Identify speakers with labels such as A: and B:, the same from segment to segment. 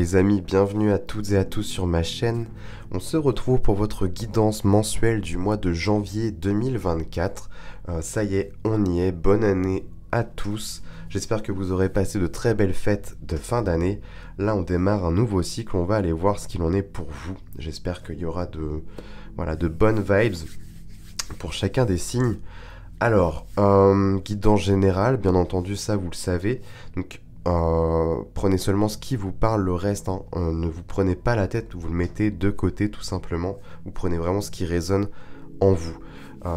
A: Les amis, bienvenue à toutes et à tous sur ma chaîne. On se retrouve pour votre guidance mensuelle du mois de janvier 2024. Ça y est, on y est. Bonne année à tous. J'espère que vous aurez passé de très belles fêtes de fin d'année. Là, on démarre un nouveau cycle. On va aller voir ce qu'il en est pour vous. J'espère qu'il y aura de bonnes vibes pour chacun des signes. Alors, guidance générale, bien entendu, ça vous le savez. Donc, prenez seulement ce qui vous parle, le reste, ne vous prenez pas la tête, vous le mettez de côté tout simplement. Vous prenez vraiment ce qui résonne en vous.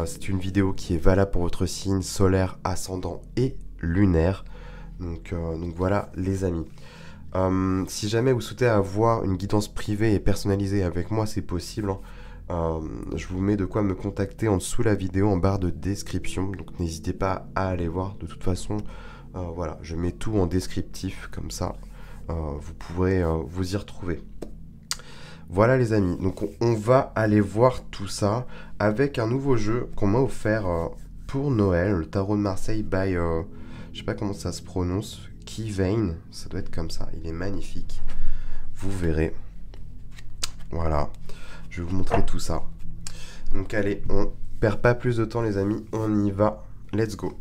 A: C'est une vidéo qui est valable pour votre signe solaire, ascendant et lunaire. Donc voilà les amis. Si jamais vous souhaitez avoir une guidance privée et personnalisée avec moi, c'est possible. Je vous mets de quoi me contacter en dessous la vidéo en barre de description. Donc n'hésitez pas à aller voir. De toute façon, voilà, je mets tout en descriptif comme ça. Vous pourrez vous y retrouver. Voilà les amis. Donc on va aller voir tout ça avec un nouveau jeu qu'on m'a offert pour Noël. Le tarot de Marseille by, je sais pas comment ça se prononce, Keyvein. Ça doit être comme ça. Il est magnifique. Vous verrez. Voilà. Je vais vous montrer tout ça. Donc allez, on perd pas plus de temps les amis, on y va. Let's go.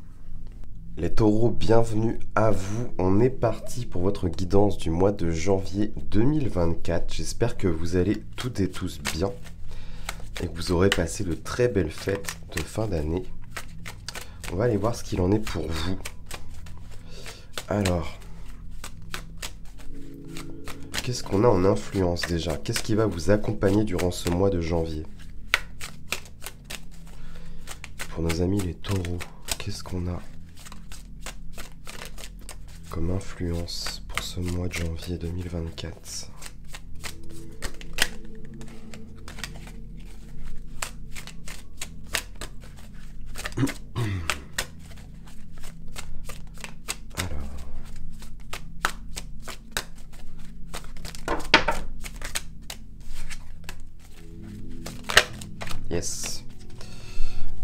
A: Les taureaux, bienvenue à vous. On est parti pour votre guidance du mois de janvier 2024. J'espère que vous allez toutes et tous bien et que vous aurez passé de très belles fêtes de fin d'année. On va aller voir ce qu'il en est pour vous. Alors, qu'est-ce qu'on a en influence déjà? Qu'est-ce qui va vous accompagner durant ce mois de janvier? Pour nos amis les taureaux, qu'est-ce qu'on a comme influence pour ce mois de janvier 2024? Yes.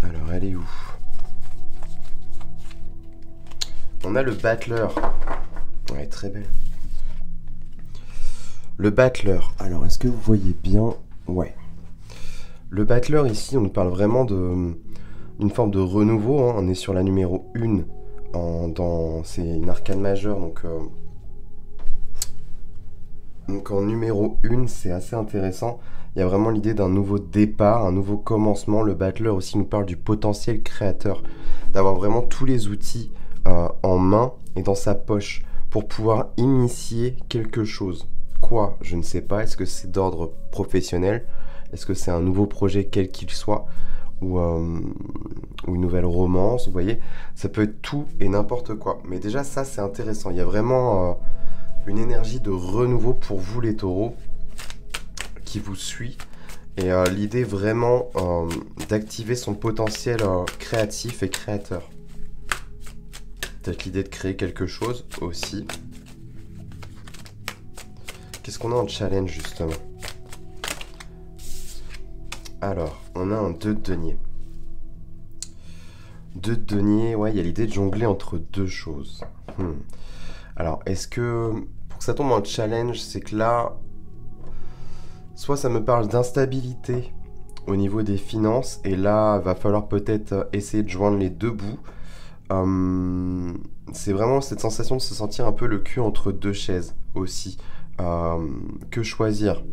A: Alors, elle est où? On a le battleur. Ouais, très belle. Le battleur. Alors, est-ce que vous voyez bien? Ouais. Le battleur, ici, on nous parle vraiment d'une forme de renouveau. On est sur la numéro 1. C'est une arcane majeure, donc en numéro 1, c'est assez intéressant. Il y a vraiment l'idée d'un nouveau départ, un nouveau commencement. Le battleur aussi nous parle du potentiel créateur, d'avoir vraiment tous les outils en main et dans sa poche pour pouvoir initier quelque chose. Quoi? Je ne sais pas. Est-ce que c'est d'ordre professionnel? Est-ce que c'est un nouveau projet quel qu'il soit? Ou une nouvelle romance? Vous voyez, ça peut être tout et n'importe quoi. Mais déjà, ça, c'est intéressant. Il y a vraiment une énergie de renouveau pour vous, les taureaux, qui vous suit. Et l'idée vraiment d'activer son potentiel créatif et créateur. Peut-être l'idée de créer quelque chose aussi. Qu'est-ce qu'on a en challenge justement? Alors, on a un 2 de denier. 2 de denier, ouais, il y a l'idée de jongler entre deux choses. Alors, est-ce que, pour que ça tombe en challenge, c'est que là, soit ça me parle d'instabilité au niveau des finances, et là, va falloir peut-être essayer de joindre les deux bouts. C'est vraiment cette sensation de se sentir un peu le cul entre deux chaises aussi. Que choisir?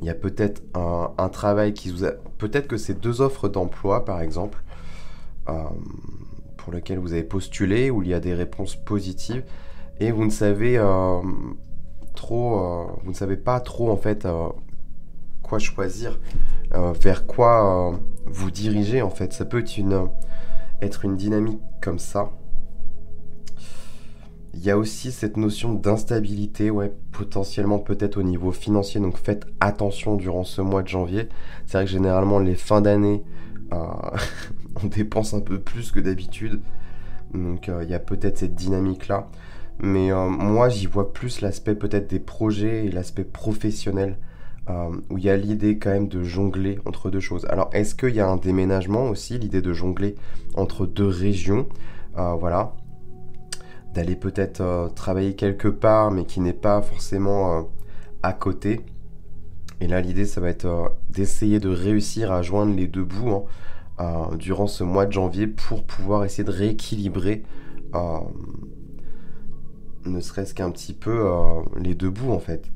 A: Il y a peut-être un travail qui vous a... Peut-être que c'est 2 offres d'emploi, par exemple, pour lesquelles vous avez postulé, où il y a des réponses positives, et vous ne savez vous ne savez pas trop, en fait, quoi choisir, vers quoi vous diriger, en fait. Ça peut être une dynamique comme ça. Il y a aussi cette notion d'instabilité, ouais, potentiellement peut-être au niveau financier, donc faites attention durant ce mois de janvier. C'est vrai que généralement les fins d'année, on dépense un peu plus que d'habitude, donc il y a peut-être cette dynamique-là. Mais moi j'y vois plus l'aspect peut-être des projets et l'aspect professionnel, où il y a l'idée quand même de jongler entre deux choses. Alors est-ce qu'il y a un déménagement aussi, l'idée de jongler entre deux régions, voilà, d'aller peut-être travailler quelque part mais qui n'est pas forcément à côté. Et là, l'idée, ça va être d'essayer de réussir à joindre les deux bouts durant ce mois de janvier pour pouvoir essayer de rééquilibrer, euh, ne serait-ce qu'un petit peu, les deux bouts en fait.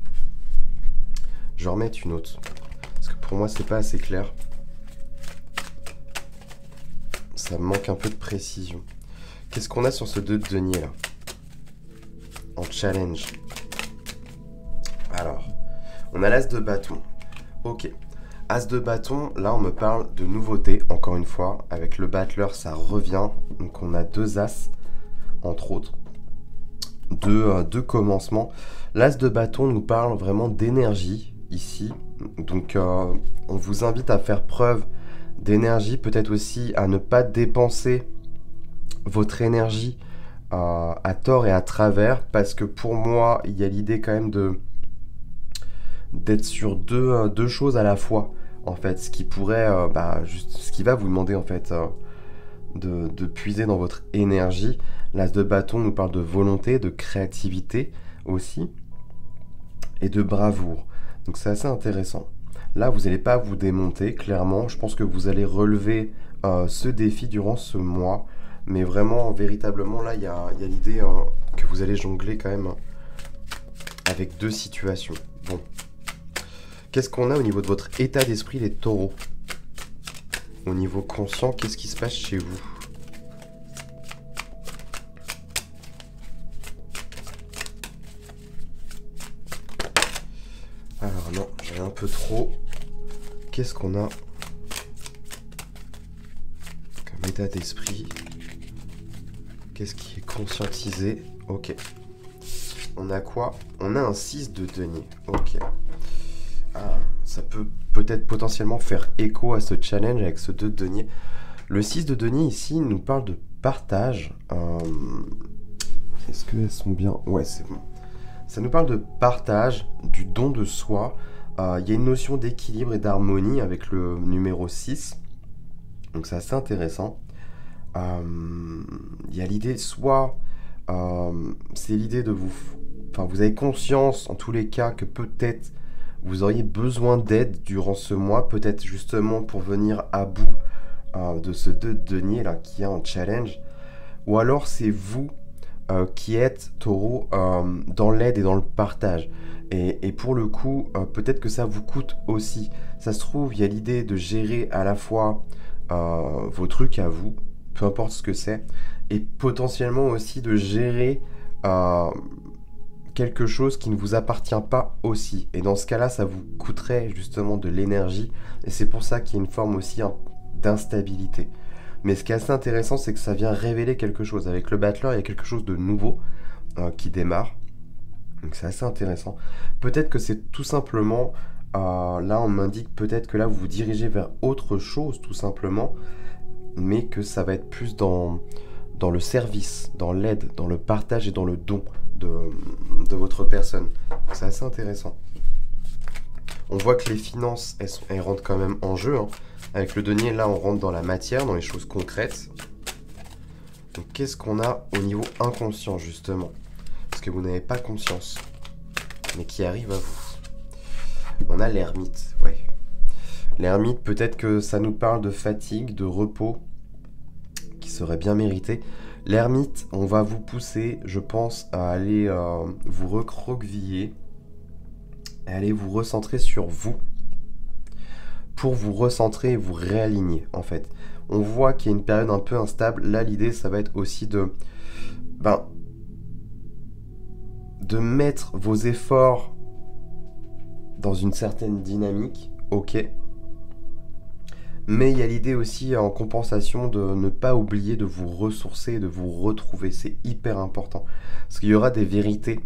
A: Je vais remettre une autre, parce que pour moi, c'est pas assez clair. Ça me manque un peu de précision. Qu'est-ce qu'on a sur ce 2 de denier là? En challenge. Alors, on a l'as de bâton. Ok. As de bâton, là on me parle de nouveauté, encore une fois. Avec le battleur, ça revient. Donc on a 2 as, entre autres. Deux commencements. L'as de bâton nous parle vraiment d'énergie, ici. Donc on vous invite à faire preuve d'énergie, peut-être aussi à ne pas dépenser votre énergie à tort et à travers, parce que pour moi, il y a l'idée quand même d'être sur deux choses à la fois, en fait, ce qui pourrait, ce qui va vous demander, en fait, de puiser dans votre énergie. L'as de bâton nous parle de volonté, de créativité aussi, et de bravoure. Donc c'est assez intéressant. Là, vous n'allez pas vous démonter, clairement. Je pense que vous allez relever ce défi durant ce mois. Mais vraiment, véritablement, là, il y a l'idée que vous allez jongler quand même avec 2 situations. Bon. Qu'est-ce qu'on a au niveau de votre état d'esprit, les taureaux? Au niveau conscient, qu'est-ce qui se passe chez vous? Alors non, j'ai un peu trop. Qu'est-ce qu'on a comme état d'esprit? Qu'est-ce qui est conscientisé? Ok. On a quoi? On a un 6 de denier. Ok. Ah, ça peut peut-être potentiellement faire écho à ce challenge avec ce 2 de denier. Le 6 de denier ici nous parle de partage. Est-ce qu'elles sont bien? Ouais, c'est bon. Ça nous parle de partage, du don de soi. Il y a une notion d'équilibre et d'harmonie avec le numéro 6. Donc c'est assez intéressant. Il y a l'idée, soit c'est l'idée de vous... Enfin, vous avez conscience en tous les cas que peut-être vous auriez besoin d'aide durant ce mois, peut-être justement pour venir à bout de ce 2 de denier là qui est en challenge. Ou alors c'est vous qui êtes taureau dans l'aide et dans le partage. Et pour le coup, peut-être que ça vous coûte aussi. Ça se trouve, il y a l'idée de gérer à la fois vos trucs à vous, peu importe ce que c'est, et potentiellement aussi de gérer quelque chose qui ne vous appartient pas aussi. Et dans ce cas-là, ça vous coûterait justement de l'énergie. Et c'est pour ça qu'il y a une forme aussi d'instabilité. Mais ce qui est assez intéressant, c'est que ça vient révéler quelque chose. Avec le battleur, il y a quelque chose de nouveau qui démarre. Donc c'est assez intéressant. Peut-être que c'est tout simplement... là, on m'indique peut-être que là, vous vous dirigez vers autre chose, tout simplement. Mais que ça va être plus dans le service, dans l'aide, dans le partage et dans le don de votre personne. C'est assez intéressant. On voit que les finances, elles rentrent quand même en jeu. Hein. Avec le denier, là, on rentre dans la matière, dans les choses concrètes. Donc, qu'est-ce qu'on a au niveau inconscient, justement? Parce que vous n'avez pas conscience, mais qui arrive à vous. On a l'ermite, ouais. L'ermite, peut-être que ça nous parle de fatigue, de repos, qui serait bien mérité. L'ermite, on va vous pousser, je pense, à aller vous recroqueviller, à aller vous recentrer sur vous, pour vous recentrer et vous réaligner, en fait. On voit qu'il y a une période un peu instable. Là, l'idée, ça va être aussi de mettre vos efforts dans une certaine dynamique, ok. Mais il y a l'idée aussi, en compensation, de ne pas oublier de vous ressourcer, de vous retrouver. C'est hyper important. Parce qu'il y aura des vérités.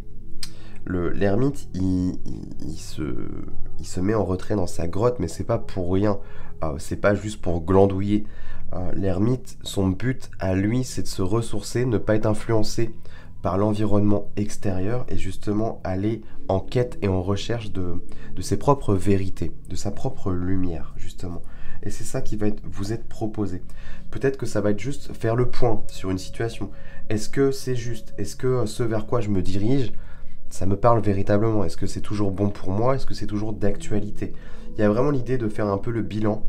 A: L'ermite, il se met en retrait dans sa grotte, mais c'est pas pour rien. C'est pas juste pour glandouiller. L'ermite, son but à lui, c'est de se ressourcer, ne pas être influencé par l'environnement extérieur et justement aller en quête et en recherche de ses propres vérités, de sa propre lumière, justement. Et c'est ça qui va vous être proposé. Peut-être que ça va être juste faire le point sur une situation. Est-ce que c'est juste? Est-ce que ce vers quoi je me dirige, ça me parle véritablement. Est-ce que c'est toujours bon pour moi? Est-ce que c'est toujours d'actualité? Il y a vraiment l'idée de faire un peu le bilan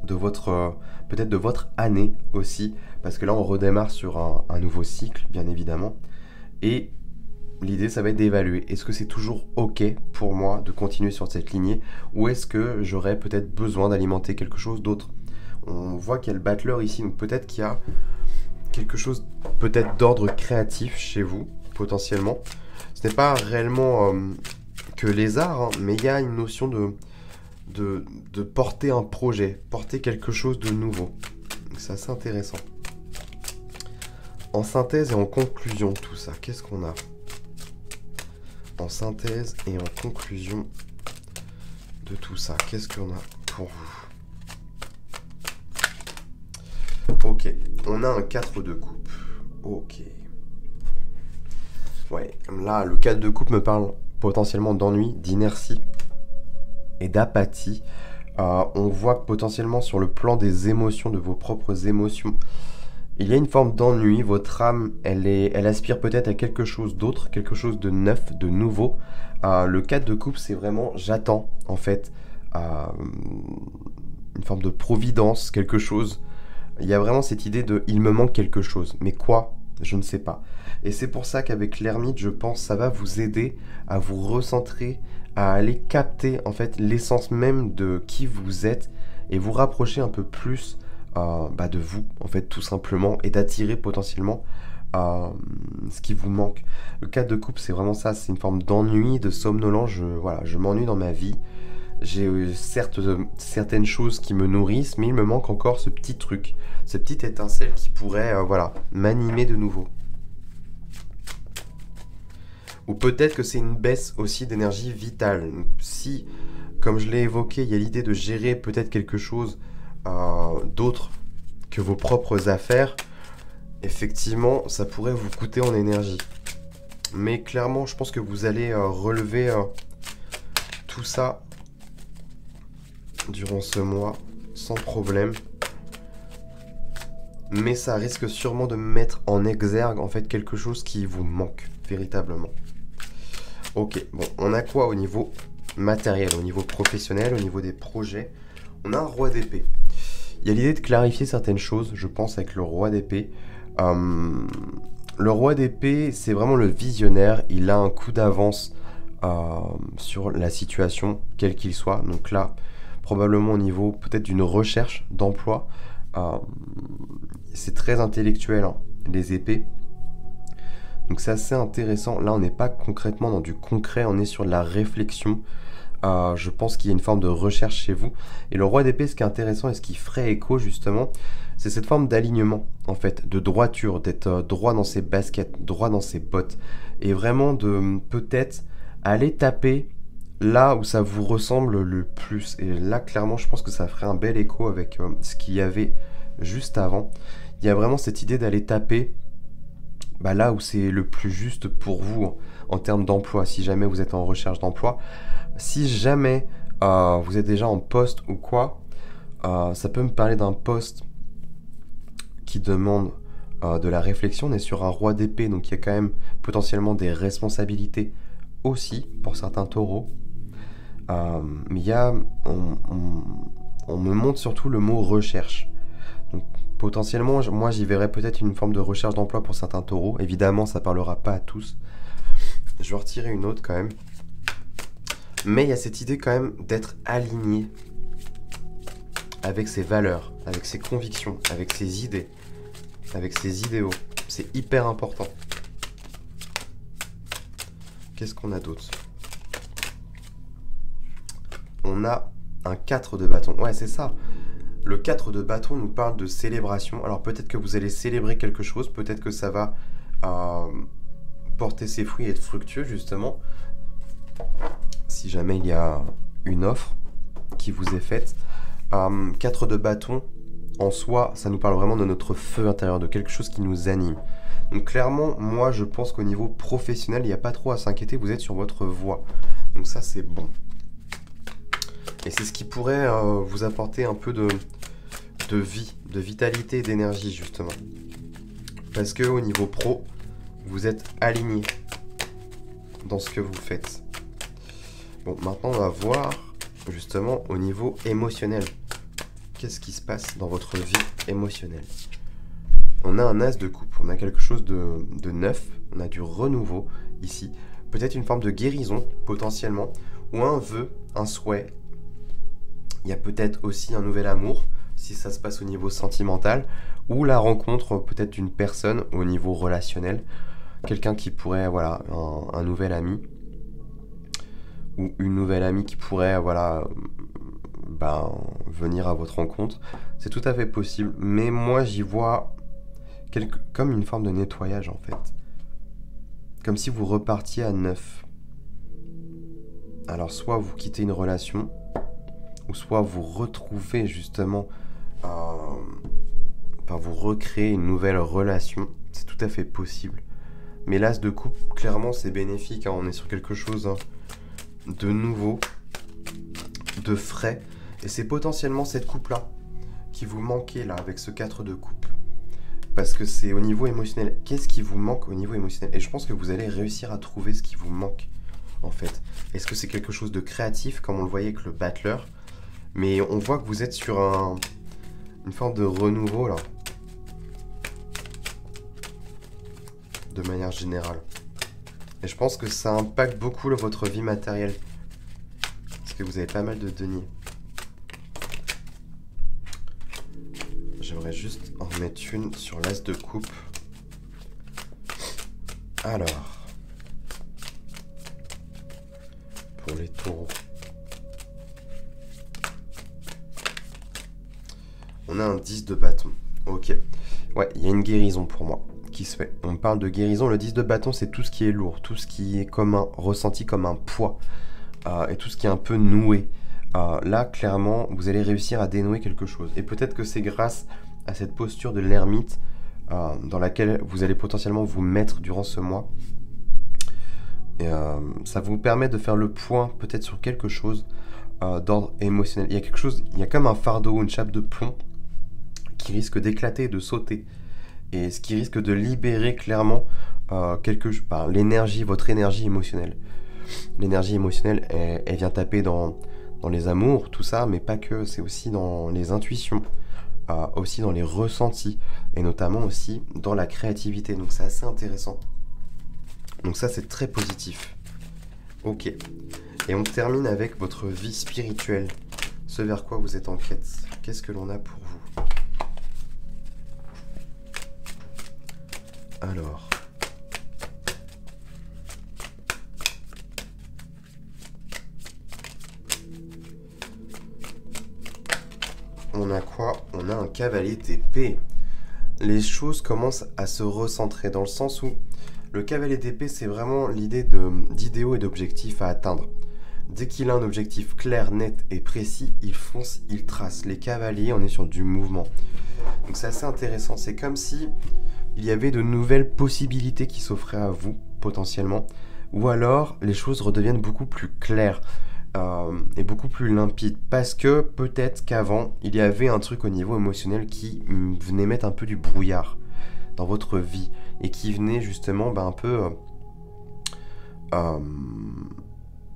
A: de votre, peut-être de votre année aussi, parce que là on redémarre sur un nouveau cycle, bien évidemment, et l'idée ça va être d'évaluer, est-ce que c'est toujours ok pour moi de continuer sur cette lignée, ou est-ce que j'aurais peut-être besoin d'alimenter quelque chose d'autre? On voit qu'il y a le battleur ici, donc peut-être qu'il y a quelque chose peut-être d'ordre créatif chez vous, potentiellement. Ce n'est pas réellement que les arts, hein, mais il y a une notion de porter un projet, porter quelque chose de nouveau. C'est assez intéressant. En synthèse et en conclusion, tout ça, qu'est-ce qu'on a? En synthèse et en conclusion de tout ça, qu'est-ce qu'on a pour vous? Ok, on a un 4 de coupe. Ok. Ouais, là, le 4 de coupe me parle potentiellement d'ennui, d'inertie et d'apathie. On voit que potentiellement sur le plan des émotions, de vos propres émotions, il y a une forme d'ennui. Votre âme, elle aspire peut-être à quelque chose d'autre, quelque chose de neuf, de nouveau. Le 4 de coupe, c'est vraiment, j'attends en fait une forme de providence, quelque chose. Il y a vraiment cette idée de il me manque quelque chose, mais quoi? Je ne sais pas. Et c'est pour ça qu'avec l'ermite, je pense, ça va vous aider à vous recentrer, à aller capter en fait l'essence même de qui vous êtes et vous rapprocher un peu plus de vous, en fait, tout simplement, et d'attirer potentiellement ce qui vous manque. Le 4 de coupe, c'est vraiment ça, c'est une forme d'ennui, de somnolence. Voilà, je m'ennuie dans ma vie. J'ai certes certaines choses qui me nourrissent, mais il me manque encore ce petit truc, cette petite étincelle qui pourrait m'animer de nouveau. Ou peut-être que c'est une baisse aussi d'énergie vitale. Si, comme je l'ai évoqué, il y a l'idée de gérer peut-être quelque chose d'autre que vos propres affaires, effectivement, ça pourrait vous coûter en énergie. Mais clairement, je pense que vous allez relever tout ça durant ce mois sans problème. Mais ça risque sûrement de mettre en exergue en fait quelque chose qui vous manque véritablement. Ok, bon, on a quoi au niveau matériel, au niveau professionnel, au niveau des projets? On a un roi d'épée. Il y a l'idée de clarifier certaines choses, je pense, avec le roi d'épée. Le roi d'épée, c'est vraiment le visionnaire. Il a un coup d'avance sur la situation, quel qu'il soit. Donc là, probablement au niveau peut-être d'une recherche d'emploi. C'est très intellectuel, hein, les épées. Donc c'est assez intéressant. Là, on n'est pas concrètement dans du concret, on est sur de la réflexion. Je pense qu'il y a une forme de recherche chez vous. Et le roi d'épée, ce qui est intéressant et ce qui ferait écho justement, c'est cette forme d'alignement, en fait, de droiture, d'être droit dans ses baskets, droit dans ses bottes. Et vraiment de peut-être aller taper là où ça vous ressemble le plus. Et là, clairement, je pense que ça ferait un bel écho avec ce qu'il y avait juste avant. Il y a vraiment cette idée d'aller taper là où c'est le plus juste pour vous en termes d'emploi, si jamais vous êtes en recherche d'emploi. Si jamais vous êtes déjà en poste ou quoi, ça peut me parler d'un poste qui demande de la réflexion. On est sur un roi d'épée, donc il y a quand même potentiellement des responsabilités aussi pour certains taureaux. Mais il y a, on me montre surtout le mot recherche. Donc potentiellement, moi j'y verrais peut-être une forme de recherche d'emploi pour certains taureaux. Évidemment, ça parlera pas à tous. Je vais en retirer une autre quand même. Mais il y a cette idée quand même d'être aligné avec ses valeurs, avec ses convictions, avec ses idées, avec ses idéaux. C'est hyper important. Qu'est-ce qu'on a d'autre? On a un 4 de bâton. Ouais, c'est ça. Le 4 de bâton nous parle de célébration. Alors peut-être que vous allez célébrer quelque chose, peut-être que ça va porter ses fruits et être fructueux justement. Si jamais il y a une offre qui vous est faite. 4 de bâton, en soi, ça nous parle vraiment de notre feu intérieur, de quelque chose qui nous anime. Donc clairement, moi je pense qu'au niveau professionnel, il n'y a pas trop à s'inquiéter, vous êtes sur votre voie. Donc ça c'est bon. Et c'est ce qui pourrait vous apporter un peu de vie, de vitalité et d'énergie justement. Parce que au niveau pro, vous êtes aligné. dans ce que vous faites. Bon, maintenant on va voir justement au niveau émotionnel. Qu'est-ce qui se passe dans votre vie émotionnelle? On a un as de coupe, on a quelque chose de neuf, on a du renouveau ici. Peut-être une forme de guérison potentiellement, ou un vœu, un souhait. Il y a peut-être aussi un nouvel amour, si ça se passe au niveau sentimental, ou la rencontre peut-être d'une personne au niveau relationnel. Quelqu'un qui pourrait, voilà, un nouvel ami, ou une nouvelle amie qui pourrait, voilà, venir à votre rencontre. C'est tout à fait possible, mais moi j'y vois comme une forme de nettoyage en fait. Comme si vous repartiez à neuf. Alors soit vous quittez une relation, ou soit vous retrouvez justement, vous recréez une nouvelle relation. C'est tout à fait possible. Mais l'as de coupe, clairement c'est bénéfique, hein. On est sur quelque chose de nouveau, de frais. Et c'est potentiellement cette coupe-là qui vous manquait là avec ce 4 de coupe. Parce que c'est au niveau émotionnel. Qu'est-ce qui vous manque au niveau émotionnel? Et je pense que vous allez réussir à trouver ce qui vous manque en fait. Est-ce que c'est quelque chose de créatif comme on le voyait avec le battleur? Mais on voit que vous êtes sur une forme de renouveau là. De manière générale. Et je pense que ça impacte beaucoup votre vie matérielle. Parce que vous avez pas mal de deniers. J'aimerais juste en remettre une sur l'as de coupe. Alors. Pour les taureaux. On a un 10 de bâton. Ok. Ouais, il y a une guérison pour moi qui se fait. On parle de guérison. Le 10 de bâton, c'est tout ce qui est lourd, tout ce qui est ressenti comme un poids. Et tout ce qui est un peu noué. Là, clairement, vous allez réussir à dénouer quelque chose. Et peut-être que c'est grâce à cette posture de l'ermite dans laquelle vous allez potentiellement vous mettre durant ce mois. Et ça vous permet de faire le point peut-être sur quelque chose d'ordre émotionnel. Il y a quelque chose, il y a comme un fardeau, une chape de plomb qui risque d'éclater et de sauter. Et ce qui risque de libérer clairement l'énergie, votre énergie émotionnelle. L'énergie émotionnelle, elle vient taper dans les amours, tout ça, mais pas que, c'est aussi dans les intuitions, aussi dans les ressentis, et notamment aussi dans la créativité. Donc c'est assez intéressant. Donc ça, c'est très positif. Ok. Et on termine avec votre vie spirituelle. Ce vers quoi vous êtes en quête. Qu'est-ce que l'on a pour vous? Alors... on a quoi? On a un cavalier d'épée. Les choses commencent à se recentrer dans le sens où le cavalier d'épée, c'est vraiment l'idée d'idéaux et d'objectifs à atteindre. Dès qu'il a un objectif clair, net et précis, il fonce, il trace. Les cavaliers, on est sur du mouvement. Donc c'est assez intéressant. C'est comme si il y avait de nouvelles possibilités qui s'offraient à vous, potentiellement. Ou alors, les choses redeviennent beaucoup plus claires. Et beaucoup plus limpide, parce que peut-être qu'avant il y avait un truc au niveau émotionnel qui venait mettre un peu du brouillard dans votre vie et qui venait justement un peu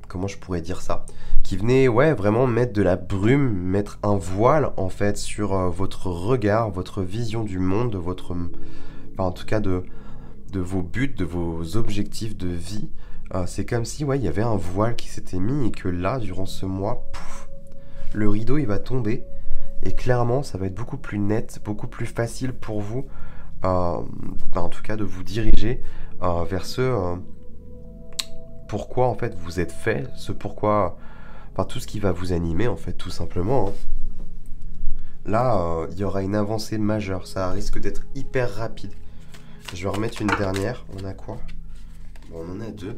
A: comment je pourrais dire ça, qui venait vraiment mettre de la brume, mettre un voile en fait sur votre regard, votre vision du monde, en tout cas de vos buts, de vos objectifs de vie. C'est comme si il y avait un voile qui s'était mis et que là, durant ce mois, pouf, le rideau il va tomber et clairement ça va être beaucoup plus net, beaucoup plus facile pour vous, en tout cas de vous diriger vers ce pourquoi en fait vous êtes fait, ce pourquoi, tout ce qui va vous animer en fait tout simplement. Hein. Là, il y aura une avancée majeure, ça risque d'être hyper rapide. Je vais remettre une dernière, on a quoi? On en a deux.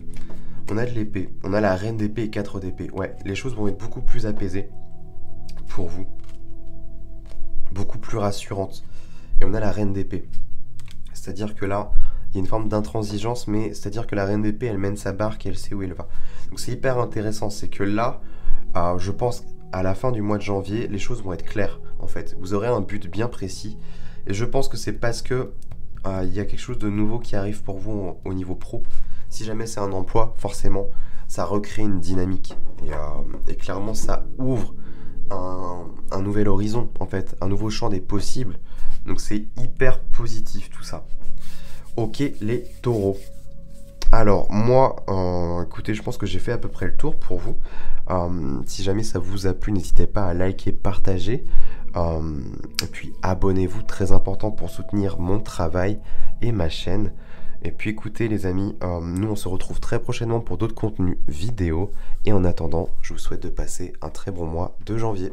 A: On a de l'épée. On a la reine d'épée et 4 d'épée. Ouais, les choses vont être beaucoup plus apaisées pour vous. Beaucoup plus rassurantes. Et on a la reine d'épée. C'est-à-dire que là, il y a une forme d'intransigeance, mais c'est-à-dire que la reine d'épée, elle mène sa barque et elle sait où elle va. Donc c'est hyper intéressant. C'est que là, je pense à la fin du mois de janvier, les choses vont être claires, en fait. Vous aurez un but bien précis. Et je pense que c'est parce que il y a quelque chose de nouveau qui arrive pour vous au niveau pro. Si jamais c'est un emploi, forcément, ça recrée une dynamique. Et clairement, ça ouvre un nouvel horizon, en fait, un nouveau champ des possibles. Donc c'est hyper positif tout ça. Ok, les taureaux. Alors moi, écoutez, je pense que j'ai fait à peu près le tour pour vous. Si jamais ça vous a plu, n'hésitez pas à liker, partager. Et puis abonnez-vous, très important pour soutenir mon travail et ma chaîne. Et puis écoutez les amis, nous on se retrouve très prochainement pour d'autres contenus vidéo. Et en attendant, je vous souhaite de passer un très bon mois de janvier.